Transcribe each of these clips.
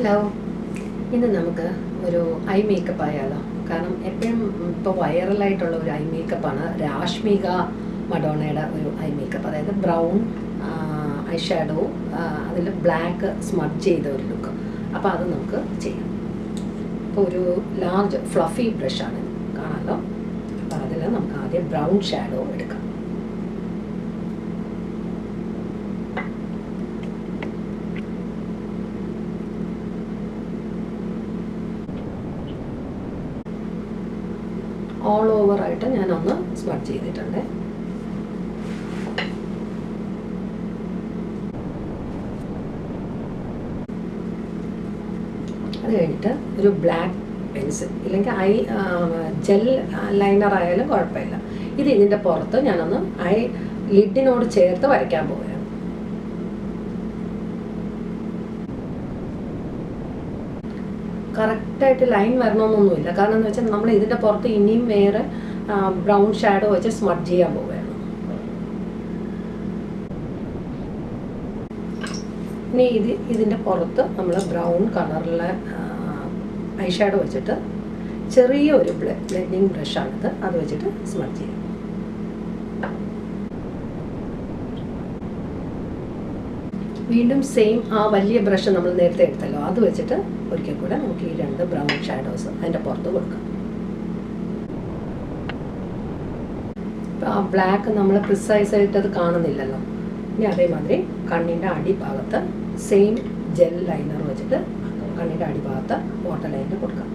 Hello, ഇന്ന് നമുക്ക് ഒരു ഐ മേക്കപ്പ് ആയാലോ. കാരണം എപ്പോഴും ഇപ്പോൾ വൈറലായിട്ടുള്ള ഒരു ഐ മേക്കപ്പാണ് രാഷ്മിക മഡോണയുടെ ഒരു ഐ മേക്കപ്പ്. അതായത് ബ്രൗൺ ഐ ഷാഡോ, അതിൽ ബ്ലാക്ക് സ്മഡ്ജ് ചെയ്ത ഒരു ലുക്ക്. അപ്പോൾ അത് നമുക്ക് ചെയ്യാം. ഇപ്പോൾ ഒരു ലാർജ് ഫ്ലഫി ബ്രഷാണ് കാണാമല്ലോ. അപ്പോൾ അതിൽ നമുക്ക് ആദ്യം ബ്രൗൺ ഷാഡോ എടുക്കാം. ഓൾ ഓവറായിട്ട് ഞാനൊന്ന് സ്മഡ്ജ് ചെയ്തിട്ടുണ്ട്. അത് കഴിഞ്ഞിട്ട് ഒരു ബ്ലാക്ക് പെൻസിൽ ഇല്ലെങ്കിൽ ജെൽ ലൈനർ ആയാലും കുഴപ്പമില്ല. ഇതിൻ്റെ പുറത്ത് ഞാനൊന്ന് ലിഡിനോട് ചേർത്ത് വരയ്ക്കാൻ പോവുകയാണ്. കറക്റ്റായിട്ട് ലൈൻ വരണമെന്നൊന്നുമില്ല. കാരണം എന്ന് വെച്ചാൽ നമ്മൾ ഇതിൻ്റെ പുറത്ത് ഇനിയും വേറെ ബ്രൗൺ ഷാഡോ വെച്ച് സ്മഡ്ജ് ചെയ്യാൻ പോവുകയാണ്. ഇനി ഇതിൻ്റെ പുറത്ത് നമ്മൾ ബ്രൗൺ കളറിലെ ഐ ഷാഡോ വെച്ചിട്ട് ചെറിയ ഒരു ബ്ലെൻഡിങ് ബ്രഷാണിത്, അത് വെച്ചിട്ട് സ്മഡ്ജ് ചെയ്യും. വീണ്ടും സെയിം ആ വലിയ ബ്രഷ് നമ്മൾ നേരത്തെ എടുത്തല്ലോ, അത് വെച്ചിട്ട് ഒരിക്കൽ കൂടെ നമുക്ക് ഈ രണ്ട് ബ്രൗൺ ഷാഡോസ് അതിൻ്റെ പുറത്ത് കൊടുക്കാം. ആ ബ്ലാക്ക് നമ്മൾ പ്രിസൈസ് ആയിട്ട് അത് കാണുന്നില്ലല്ലോ. ഇനി അതേമാതിരി കണ്ണിൻ്റെ അടിഭാഗത്ത് സെയിം ജെൽ ലൈനർ വെച്ചിട്ട് കണ്ണിൻ്റെ അടിഭാഗത്ത് വാട്ടർ ലൈനിൽ കൊടുക്കാം.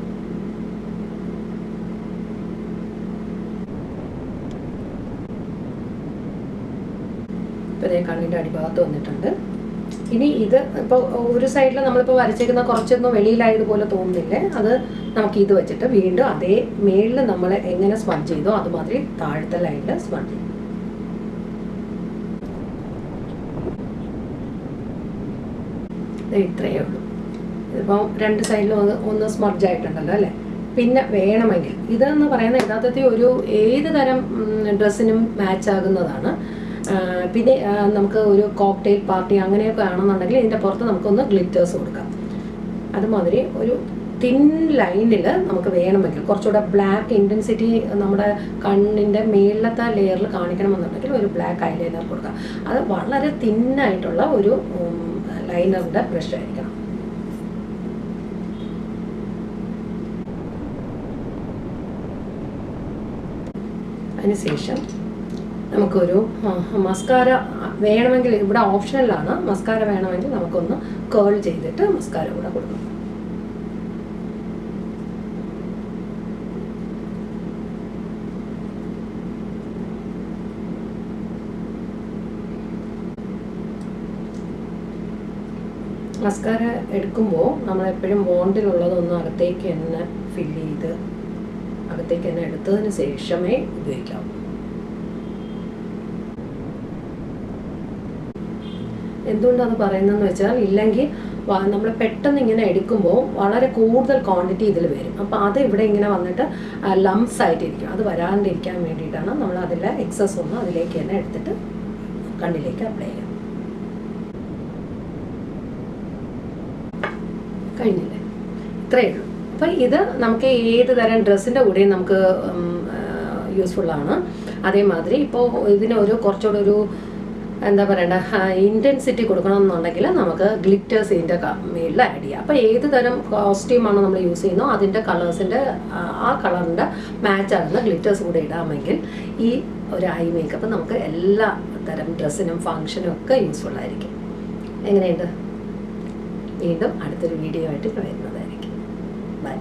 ഇപ്പോൾ ഇതേ കണ്ണിൻ്റെ അടിഭാഗത്ത് വന്നിട്ടുണ്ട്. ഇനി ഇത് ഇപ്പോൾ ഒരു സൈഡിൽ നമ്മളിപ്പോൾ വരച്ചേക്കുന്ന കുറച്ചൊന്നും വെളിയിലായതുപോലെ തോന്നുന്നില്ലേ, അത് നമുക്ക് ഇത് വെച്ചിട്ട് വീണ്ടും അതേ മേളിൽ നമ്മൾ എങ്ങനെ സ്മഡ്ജ് ചെയ്തോ അതുമാതിരി താഴത്തെ ലൈനിൽ സ്മഡ്ജ് ചെയ്യും. ഇത്രയേ ഉള്ളൂ. ഇതിപ്പോൾ രണ്ട് സൈഡിലും ഒന്ന് സ്മഡ്ജ് ആയിട്ടുണ്ടല്ലോ അല്ലേ. പിന്നെ വേണമെങ്കിൽ ഇതെന്ന് പറയുന്നത് യഥാർത്ഥത്തിൽ ഒരു ഏത് തരം ഡ്രസ്സിനും മാച്ച് ആകുന്നതാണ്. പിന്നെ നമുക്ക് ഒരു കോക്ടെയിൽ പാർട്ടി അങ്ങനെയൊക്കെ ആണെന്നുണ്ടെങ്കിൽ ഇതിൻ്റെ പുറത്ത് നമുക്കൊന്ന് ഗ്ലിറ്റേഴ്സ് കൊടുക്കാം. അതുമാതിരി ഒരു തിൻ ലൈനിൽ നമുക്ക് വേണമെങ്കിൽ കുറച്ചുകൂടെ ബ്ലാക്ക് ഇൻറ്റൻസിറ്റി നമ്മുടെ കണ്ണിൻ്റെ മേളത്തെ ലെയറിൽ കാണിക്കണമെന്നുണ്ടെങ്കിൽ ഒരു ബ്ലാക്ക് ഐലൈനർ കൊടുക്കാം. അത് വളരെ തിന്നായിട്ടുള്ള ഒരു ലൈനറിൻ്റെ ബ്രഷ് ആയിരിക്കണം. അതിനുശേഷം നമുക്കൊരു മസ്കാര വേണമെങ്കിൽ ഇവിടെ ഓപ്ഷനിലാണ്. മസ്കാര വേണമെങ്കിൽ നമുക്കൊന്ന് കേൾ ചെയ്തിട്ട് മസ്കാര കൂടെ കൊടുക്കണം. മസ്കാര എടുക്കുമ്പോൾ നമ്മളെപ്പോഴും മോണ്ടിലുള്ളതൊന്നും അകത്തേക്ക് തന്നെ ഫില്ല് ചെയ്ത് അകത്തേക്ക് തന്നെ എടുത്തതിന് ശേഷമേ ഉപയോഗിക്കാവൂ. എന്തുകൊണ്ടത് പറയുന്നതെന്ന് വെച്ചാൽ, ഇല്ലെങ്കിൽ നമ്മൾ പെട്ടെന്ന് ഇങ്ങനെ എടുക്കുമ്പോൾ വളരെ കൂടുതൽ ക്വാണ്ടിറ്റി ഇതിൽ വരും. അപ്പോൾ അത് ഇവിടെ ഇങ്ങനെ വന്നിട്ട് ലംസ് ആയിട്ടിരിക്കും. അത് വരാണ്ടിരിക്കാൻ വേണ്ടിയിട്ടാണ് നമ്മൾ അതിലെ എക്സസ് ഒന്ന് അതിലേക്ക് തന്നെ എടുത്തിട്ട് കണ്ണിലേക്ക് അപ്ലൈ ചെയ്യാം. കഴിഞ്ഞില്ലേ? ഇത്രയേ ഉള്ളൂ. അപ്പോൾ ഇത് നമുക്ക് ഏത് തരം ഡ്രസ്സിൻ്റെ കൂടെയും നമുക്ക് യൂസ്ഫുള്ളാണ്. അതേമാതിരി ഇപ്പോൾ ഇതിനൊരു കുറച്ചുകൂടെ ഒരു എന്താ പറയണ്ട ഇൻറ്റൻസിറ്റി കൊടുക്കണമെന്നുണ്ടെങ്കിൽ നമുക്ക് ഗ്ലിറ്റേഴ്സ് ഇതിൻ്റെ മേളിൽ ആഡ് ചെയ്യാം. അപ്പോൾ ഏത് തരം കോസ്റ്റ്യൂമാണോ നമ്മൾ യൂസ് ചെയ്യുന്നോ അതിൻ്റെ കളേഴ്സിൻ്റെ ആ കളറിൻ്റെ മാച്ച് ആകുന്ന ഗ്ലിറ്റേഴ്സ് കൂടെ ഇടാമെങ്കിൽ ഈ ഒരു ഐ മേക്കപ്പ് നമുക്ക് എല്ലാ തരം ഡ്രസ്സിനും ഫങ്ഷനും ഒക്കെ യൂസ്ഫുള്ളായിരിക്കും. എങ്ങനെയുണ്ട്? വീണ്ടും അടുത്തൊരു വീഡിയോ ആയിട്ട് വരുന്നതായിരിക്കും. ബൈ.